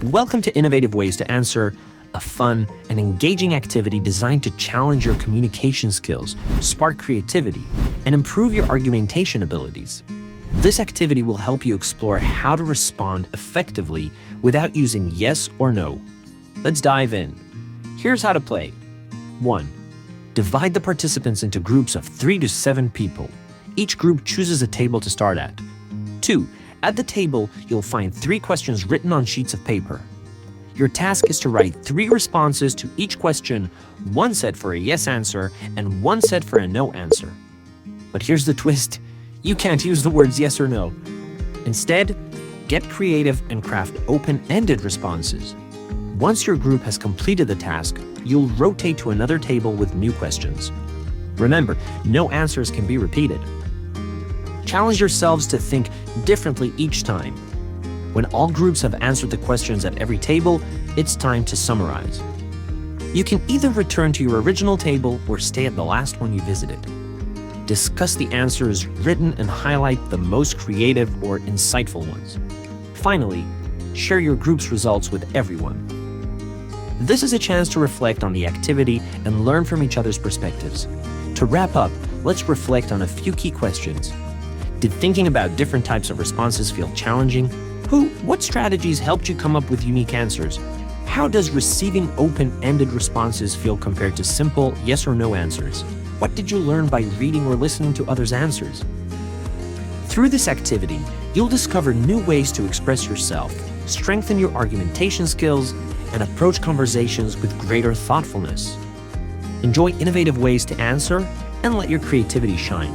Welcome to Innovative Ways to Answer, a fun and engaging activity designed to challenge your communication skills, spark creativity, and improve your argumentation abilities. This activity will help you explore how to respond effectively without using yes or no. Let's dive in. Here's how to play. 1. Divide the participants into groups of 3 to 7 people. Each group chooses a table to start at. 2. At the table, you'll find 3 questions written on sheets of paper. Your task is to write 3 responses to each question, 1 set for a yes answer and 1 set for a no answer. But here's the twist. You can't use the words yes or no. Instead, get creative and craft open-ended responses. Once your group has completed the task, you'll rotate to another table with new questions. Remember, no answers can be repeated. Challenge yourselves to think differently each time. When all groups have answered the questions at every table, it's time to summarize. You can either return to your original table or stay at the last one you visited. Discuss the answers written and highlight the most creative or insightful ones. Finally, share your group's results with everyone. This is a chance to reflect on the activity and learn from each other's perspectives. To wrap up, let's reflect on a few key questions. Did thinking about different types of responses feel challenging? What strategies helped you come up with unique answers? How does receiving open-ended responses feel compared to simple yes or no answers? What did you learn by reading or listening to others' answers? Through this activity, you'll discover new ways to express yourself, strengthen your argumentation skills, and approach conversations with greater thoughtfulness. Enjoy innovative ways to answer and let your creativity shine.